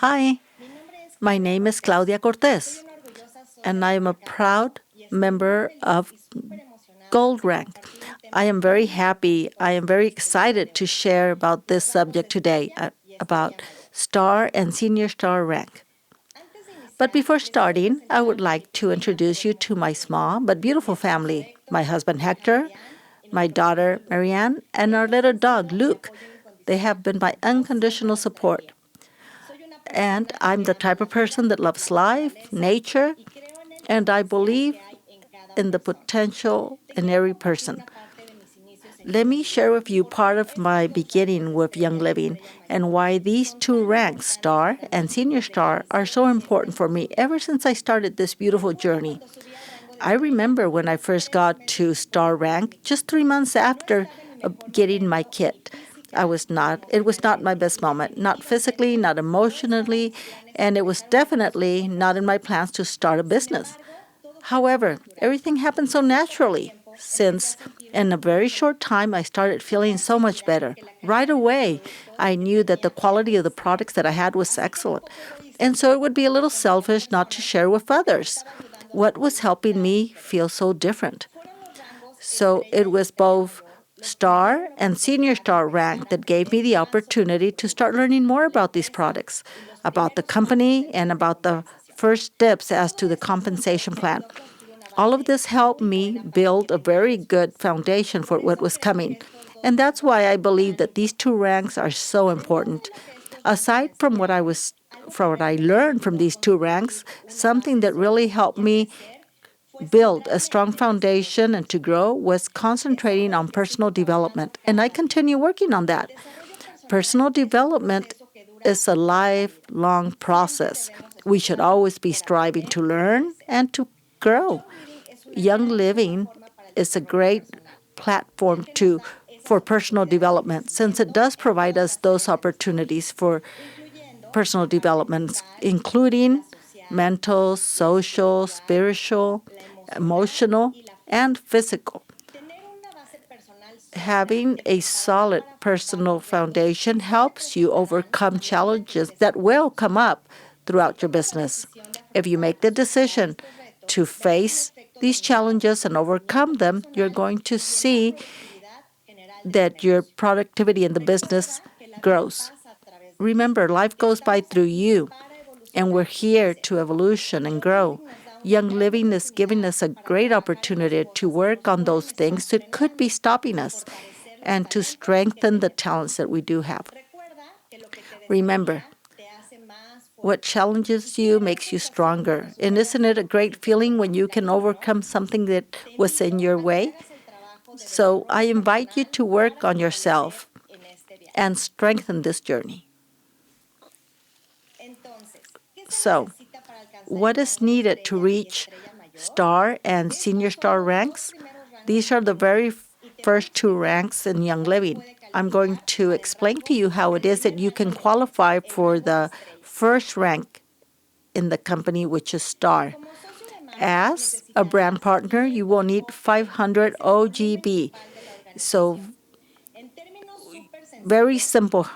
Hi, my name is Claudia Cortes, and I am a proud member of Gold Rank. I am very happy, I am very excited to share about this subject today, about Star and Senior Star rank. But before starting, I would like to introduce you to my small but beautiful family, my husband Hector, my daughter Marianne, and our little dog Luke. They have been my unconditional support. And I'm the type of person that loves life, nature, and I believe in the potential in every person. Let me share with you part of my beginning with Young Living and why these two ranks, Star and Senior Star, are so important for me ever since I started this beautiful journey. I remember when I first got to Star rank, just 3 months after getting my kit. It was not my best moment, not physically, not emotionally, and it was definitely not in my plans to start a business. However, everything happened so naturally since in a very short time I started feeling so much better. Right away, I knew that the quality of the products that I had was excellent. And so it would be a little selfish not to share with others what was helping me feel so different. So it was both Star and Senior Star rank that gave me the opportunity to start learning more about these products, about the company, and about the first steps as to the compensation plan. All of this helped me build a very good foundation for what was coming. And that's why I believe that these two ranks are so important. Aside from what I learned from these two ranks, something that really helped me build a strong foundation and to grow was concentrating on personal development. And I continue working on that. Personal development is a lifelong process. We should always be striving to learn and to grow. Young Living is a great platform for personal development since it does provide us those opportunities for personal development, including mental, social, spiritual, emotional, and physical. Having a solid personal foundation helps you overcome challenges that will come up throughout your business. If you make the decision to face these challenges and overcome them, you're going to see that your productivity in the business grows. Remember, life goes by through you, and we're here to evolution and grow. Young Living is giving us a great opportunity to work on those things that could be stopping us and to strengthen the talents that we do have. Remember, what challenges you makes you stronger. And isn't it a great feeling when you can overcome something that was in your way? So I invite you to work on yourself and strengthen this journey. So, what is needed to reach Star and Senior Star ranks? These are the very first two ranks in Young Living. I'm going to explain to you how it is that you can qualify for the first rank in the company, which is Star. As a brand partner, you will need 500 OGB. So, very simple.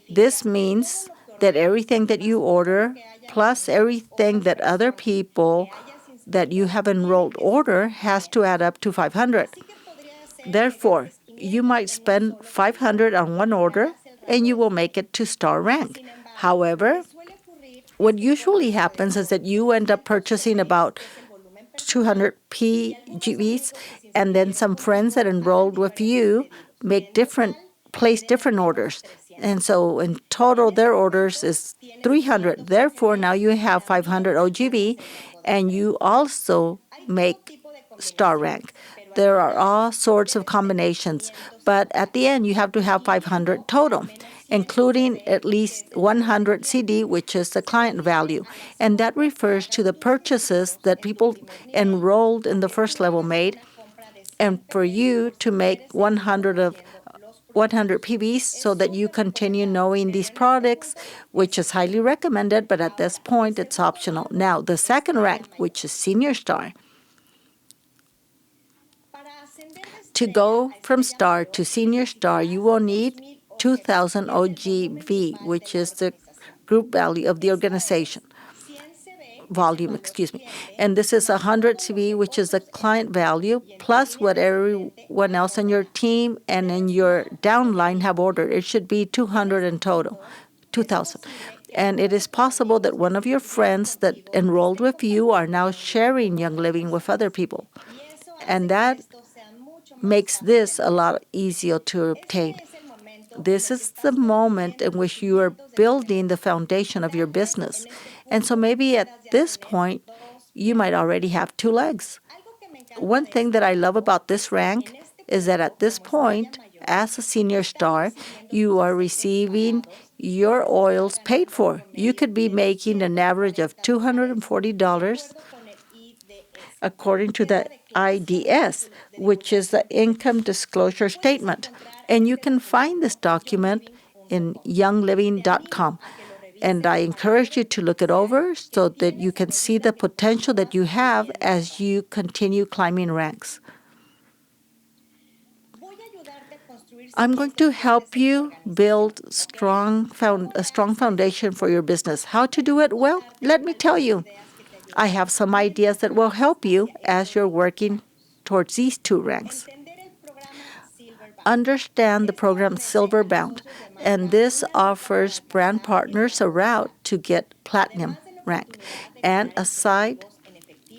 This means that everything that you order, plus everything that other people that you have enrolled order, has to add up to 500. Therefore, you might spend 500 on one order and you will make it to Star rank. However, what usually happens is that you end up purchasing about 200 PGVs, and then some friends that enrolled with you place different orders. And so in total, their orders is 300. Therefore, now you have 500 OGV, and you also make Star rank. There are all sorts of combinations, but at the end, you have to have 500 total, including at least 100 CD, which is the client value. And that refers to the purchases that people enrolled in the first level made. And for you to make 100 PVs so that you continue knowing these products, which is highly recommended, but at this point, it's optional. Now, the second rank, which is Senior Star. To go from Star to Senior Star, you will need 2,000 OGV, which is the group value of the organization. Volume, and this is 100 CV, which is the client value, plus what everyone else on your team and in your downline have ordered. It should be 200 in total, 2,000. And it is possible that one of your friends that enrolled with you are now sharing Young Living with other people. And that makes this a lot easier to obtain. This is the moment in which you are building the foundation of your business. And so maybe at this point, you might already have 2 legs. One thing that I love about this rank is that at this point, as a senior star, you are receiving your oils paid for. You could be making an average of $240 according to the IDS, which is the Income Disclosure Statement. And you can find this document in youngliving.com. And I encourage you to look it over so that you can see the potential that you have as you continue climbing ranks. I'm going to help you build a strong foundation for your business. How to do it? Well, let me tell you. I have some ideas that will help you as you're working towards these 2 ranks. Understand the program Silverbound, and this offers brand partners a route to get platinum rank. And aside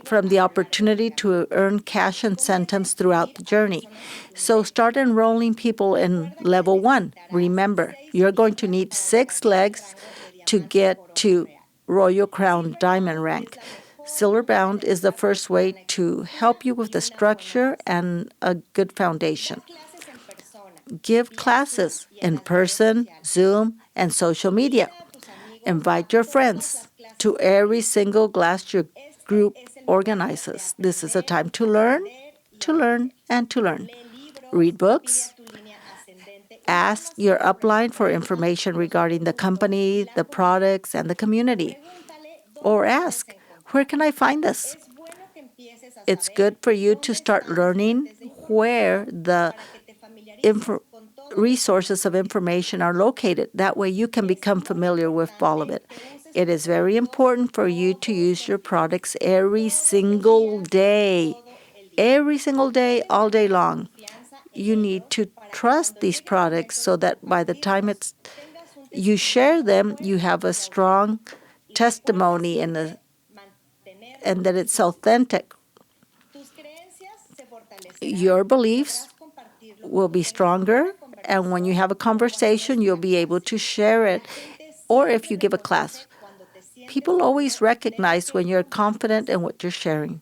from the opportunity to earn cash incentives throughout the journey. So start enrolling people in level 1. Remember, you're going to need 6 legs to get to Royal Crown Diamond rank. Silverbound is the first way to help you with the structure and a good foundation. Give classes in person, Zoom, and social media. Invite your friends to every single class your group organizes. This is a time to learn, and to learn. Read books. Ask your upline for information regarding the company, the products, and the community. Or ask, where can I find this? It's good for you to start learning where the resources of information are located. That way you can become familiar with all of it. It is very important for you to use your products every single day, all day long. You need to trust these products so that by the time you share them, you have a strong testimony and that it's authentic. Your beliefs will be stronger, and when you have a conversation, you'll be able to share it. Or if you give a class, people always recognize when you're confident in what you're sharing.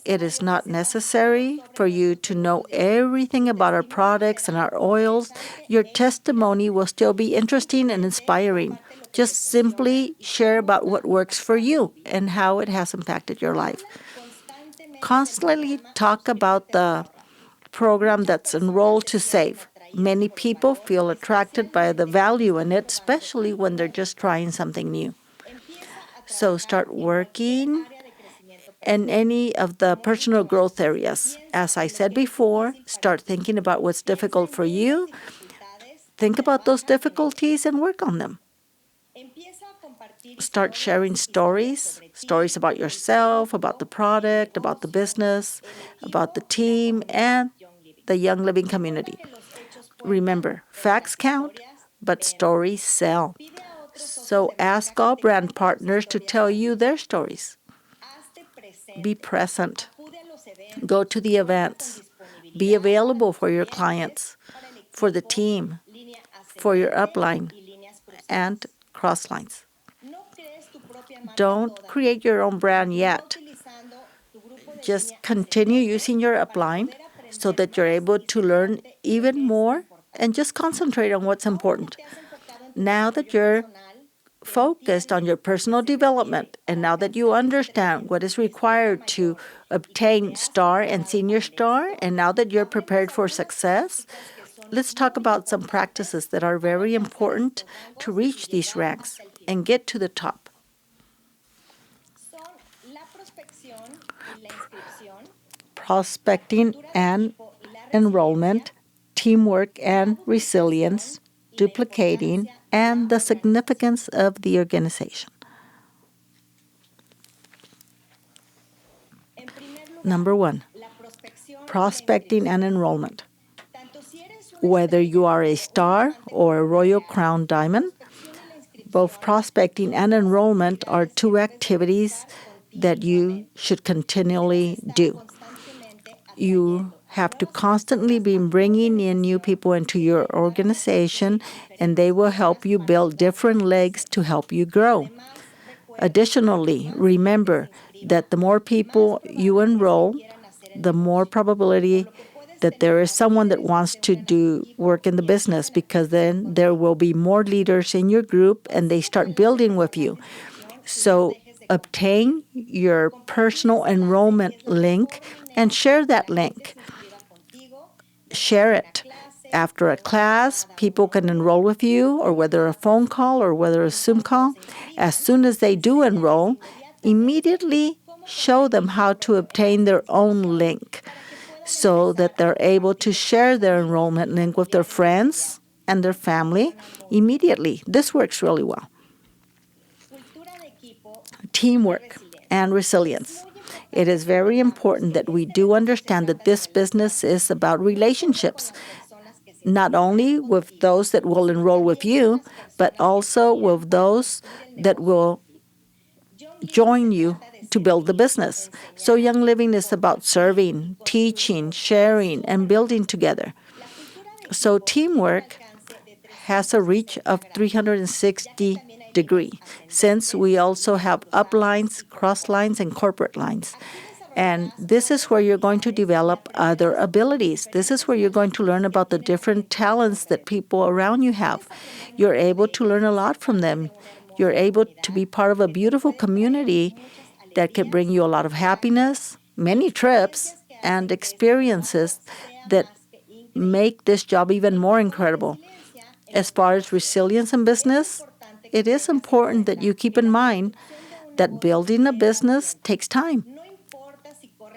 It is not necessary for you to know everything about our products and our oils. Your testimony will still be interesting and inspiring. Just simply share about what works for you and how it has impacted your life. Constantly talk about the program that's Enroll to Save. Many people feel attracted by the value in it, especially when they're just trying something new. So start working in any of the personal growth areas. As I said before, start thinking about what's difficult for you. Think about those difficulties and work on them. Start sharing stories about yourself, about the product, about the business, about the team, and the Young Living community. Remember, facts count, but stories sell. So ask all brand partners to tell you their stories. Be present. Go to the events. Be available for your clients, for the team, for your upline, and crosslines. Don't create your own brand yet. Just continue using your upline so that you're able to learn even more and just concentrate on what's important. Now that you're focused on your personal development, and now that you understand what is required to obtain star and senior star, and now that you're prepared for success, let's talk about some practices that are very important to reach these ranks and get to the top. Prospecting and enrollment, teamwork and resilience, duplicating and the significance of the organization. Number one, prospecting and enrollment. Whether you are a star or a Royal Crown Diamond, both prospecting and enrollment are two activities that you should continually do. You have to constantly be bringing in new people into your organization, and they will help you build different legs to help you grow. Additionally, remember that the more people you enroll, the more probability that there is someone that wants to do work in the business, because then there will be more leaders in your group and they start building with you. So obtain your personal enrollment link and share that link. Share it. After a class, people can enroll with you, or whether a phone call or whether a Zoom call. As soon as they do enroll, immediately show them how to obtain their own link so that they're able to share their enrollment link with their friends and their family immediately. This works really well. Teamwork and resilience. It is very important that we do understand that this business is about relationships, not only with those that will enroll with you, but also with those that will join you to build the business. So Young Living is about serving, teaching, sharing, and building together. So teamwork has a reach of 360 degrees, since we also have uplines, cross lines, and corporate lines. And this is where you're going to develop other abilities. This is where you're going to learn about the different talents that people around you have. You're able to learn a lot from them. You're able to be part of a beautiful community that can bring you a lot of happiness, many trips, and experiences that make this job even more incredible. As far as resilience in business, it is important that you keep in mind that building a business takes time.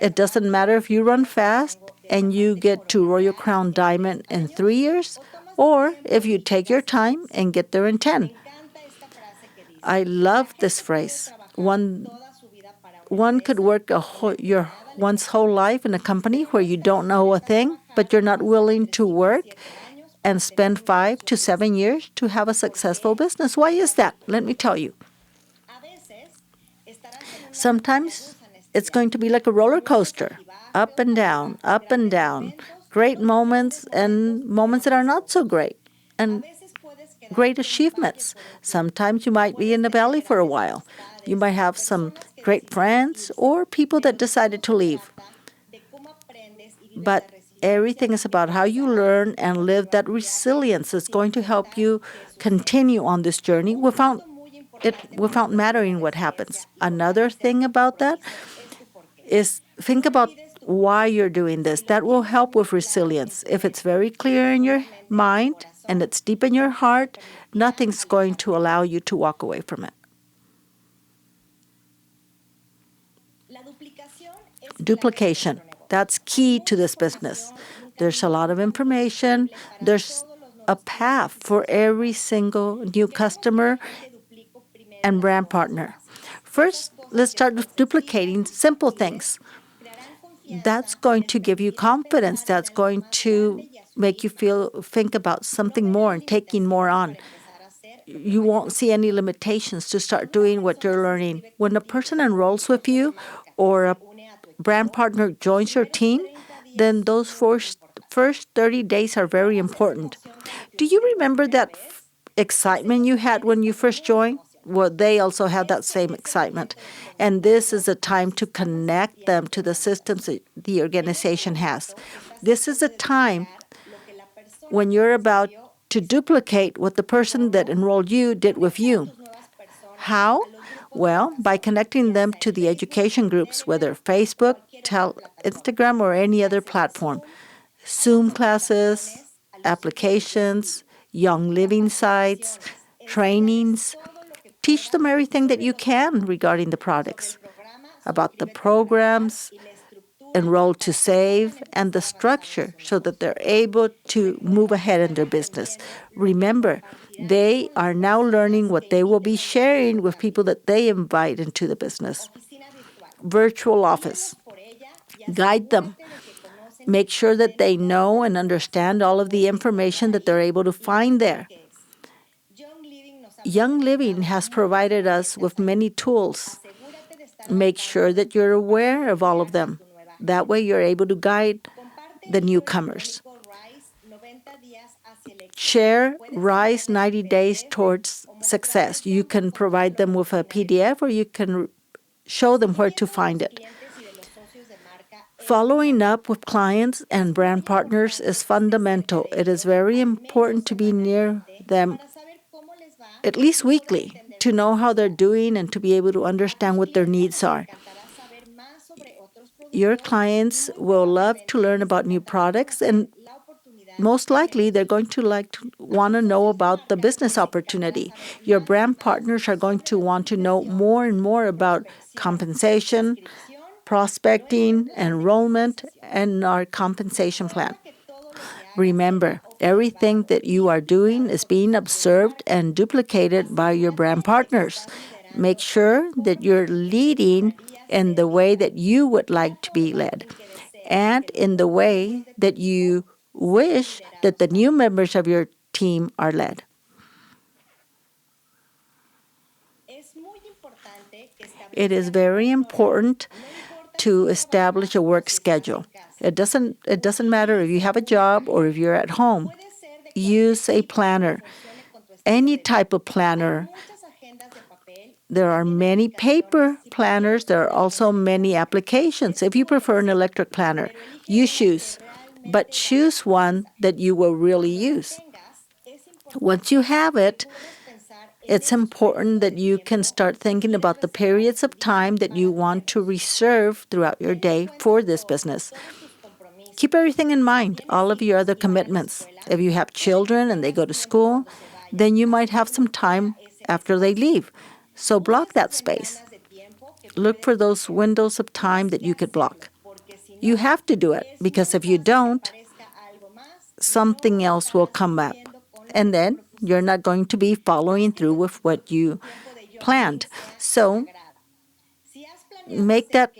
It doesn't matter if you run fast and you get to Royal Crown Diamond in 3 years, or if you take your time and get there in 10. I love this phrase. One could work one's whole life in a company where you don't know a thing, but you're not willing to work and spend 5 to 7 years to have a successful business. Why is that? Let me tell you. Sometimes it's going to be like a roller coaster, up and down, great moments and moments that are not so great, and great achievements. Sometimes you might be in the valley for a while. You might have some great friends or people that decided to leave. But everything is about how you learn and live that resilience that's going to help you continue on this journey without mattering what happens. Another thing about that is think about why you're doing this. That will help with resilience. If it's very clear in your mind and it's deep in your heart, nothing's going to allow you to walk away from it. Duplication. That's key to this business. There's a lot of information. There's a path for every single new customer and brand partner. First, let's start with duplicating simple things. That's going to give you confidence. That's going to make you think about something more and taking more on. You won't see any limitations to start doing what you're learning. When a person enrolls with you or a brand partner joins your team, then those first 30 days are very important. Do you remember that excitement you had when you first joined? Well, they also have that same excitement. And this is a time to connect them to the systems that the organization has. This is a time when you're about to duplicate what the person that enrolled you did with you. How? Well, by connecting them to the education groups, whether Facebook, Instagram, or any other platform. Zoom classes, applications, Young Living sites, trainings. Teach them everything that you can regarding the products, about the programs, Enroll to Save, and the structure so that they're able to move ahead in their business. Remember, They are now learning what they will be sharing with people that they invite into the business. Virtual office. Guide them. Make sure that they know and understand all of the information that they're able to find there. Young Living has provided us with many tools. Make sure that you're aware of all of them. That way you're able to guide the newcomers. Share RISE 90 Days Towards Success. You can provide them with a PDF or you can show them where to find it. Following up with clients and brand partners is fundamental. It is very important to be near them at least weekly to know how they're doing and to be able to understand what their needs are. Your clients will love to learn about new products, and most likely they're going to want to know about the business opportunity. Your brand partners are going to want to know more and more about compensation, prospecting, enrollment, and our compensation plan. Remember, everything that you are doing is being observed and duplicated by your brand partners. Make sure that you're leading in the way that you would like to be led and in the way that you wish that the new members of your team are led. It is very important to establish a work schedule. It doesn't matter if you have a job or if you're at home. Use a planner, any type of planner. There are many paper planners. There are also many applications. If you prefer an electric planner, you choose, but choose one that you will really use. Once you have it, it's important that you can start thinking about the periods of time that you want to reserve throughout your day for this business. Keep everything in mind, all of your other commitments. If you have children and they go to school, then you might have some time after they leave. So block that space. Look for those windows of time that you could block. You have to do it, because if you don't, something else will come up. And then you're not going to be following through with what you planned. So make that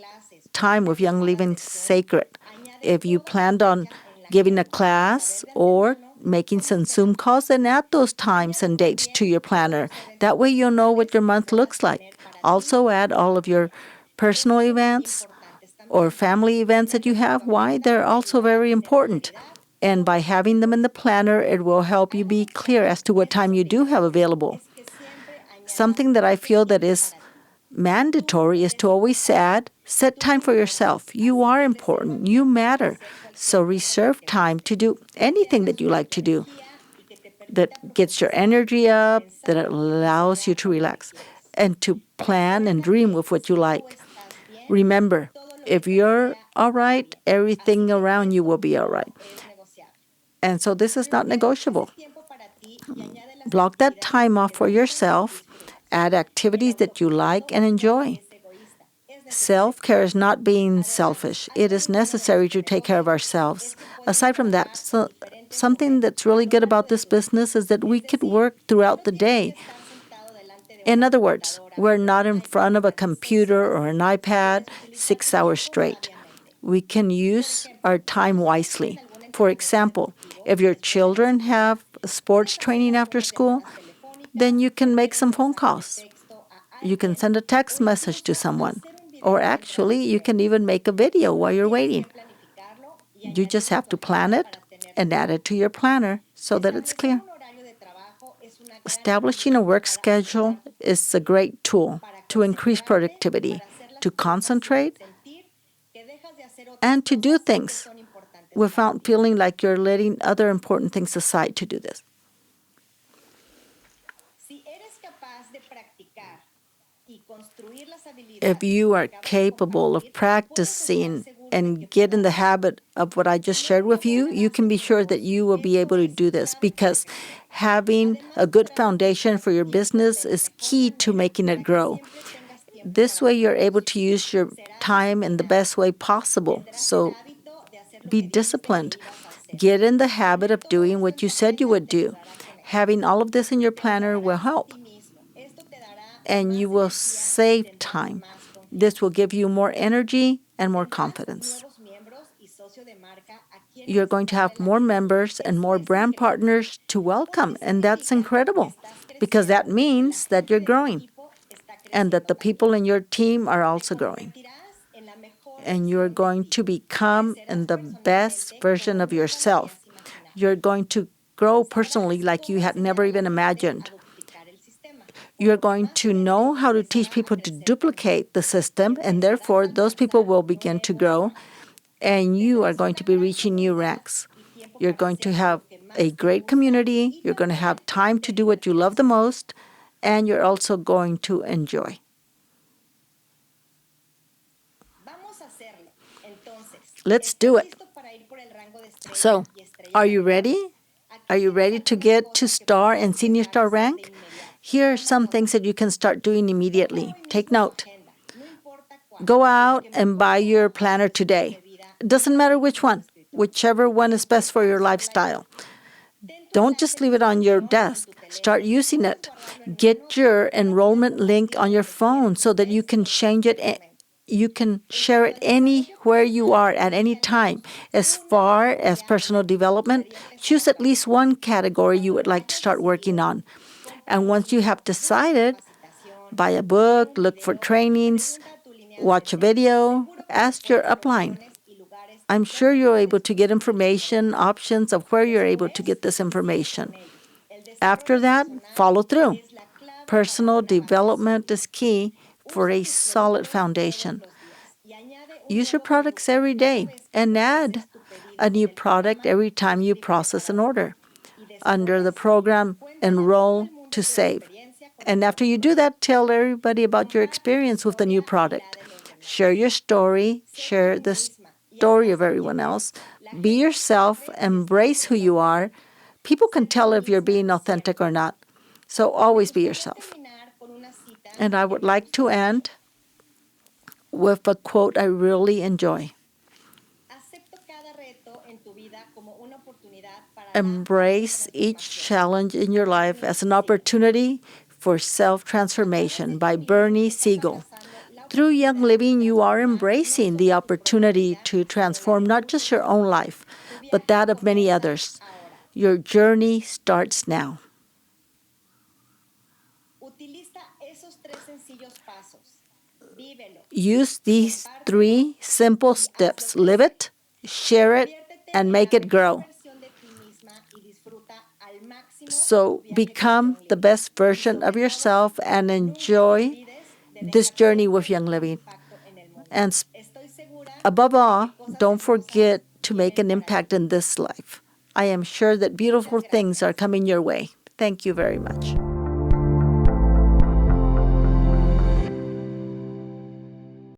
time with Young Living sacred. If you planned on giving a class or making some Zoom calls, then add those times and dates to your planner. That way you'll know what your month looks like. Also add all of your personal events or family events that you have. Why? They're also very important. And by having them in the planner, it will help you be clear as to what time you do have available. Something that I feel that is mandatory is to always set time for yourself. You are important. You matter. So reserve time to do anything that you like to do that gets your energy up, that allows you to relax, and to plan and dream with what you like. Remember, if you're all right, everything around you will be all right. And so this is not negotiable. Block that time off for yourself. Add activities that you like and enjoy. Self-care is not being selfish. It is necessary to take care of ourselves. Aside from that, something that's really good about this business is that we could work throughout the day. In other words, we're not in front of a computer or an iPad 6 hours straight. We can use our time wisely. For example, if your children have sports training after school, then you can make some phone calls. You can send a text message to someone. Or actually, you can even make a video while you're waiting. You just have to plan it and add it to your planner so that it's clear. Establishing a work schedule is a great tool to increase productivity, to concentrate, and to do things without feeling like you're letting other important things aside to do this. If you are capable of practicing and get in the habit of what I just shared with you, you can be sure that you will be able to do this, because having a good foundation for your business is key to making it grow. This way you're able to use your time in the best way possible. So be disciplined. Get in the habit of doing what you said you would do. Having all of this in your planner will help, and you will save time. This will give you more energy and more confidence. You're going to have more members and more brand partners to welcome, and that's incredible because that means that you're growing and that the people in your team are also growing. And you're going to become the best version of yourself. You're going to grow personally like you had never even imagined. You're going to know how to teach people to duplicate the system, and therefore those people will begin to grow, and you are going to be reaching new ranks. You're going to have a great community. You're going to have time to do what you love the most, and you're also going to enjoy. Let's do it. So, are you ready? Are you ready to get to star and senior star rank? Here are some things that you can start doing immediately. Take note. Go out and buy your planner today. It doesn't matter which one, whichever one is best for your lifestyle. Don't just leave it on your desk. Start using it. Get your enrollment link on your phone so that you can change it. You can share it anywhere you are at any time. As far as personal development, choose at least one category you would like to start working on. And once you have decided, buy a book, look for trainings, watch a video, ask your upline. I'm sure you're able to get information, options of where you're able to get this information. After that, follow through. Personal development is key for a solid foundation. Use your products every day and add a new product every time you process an order under the program Enroll to Save. And after you do that, tell everybody about your experience with the new product. Share your story, share the story of everyone else. Be yourself, embrace who you are. People can tell if you're being authentic or not. So always be yourself. And I would like to end with a quote I really enjoy. Embrace each challenge in your life as an opportunity for self-transformation by Bernie Siegel. Through Young Living, you are embracing the opportunity to transform not just your own life, but that of many others. Your journey starts now. Use these 3 simple steps. Live it, share it, and make it grow. So become the best version of yourself and enjoy this journey with Young Living. And above all, don't forget to make an impact in this life. I am sure that beautiful things are coming your way. Thank you very much.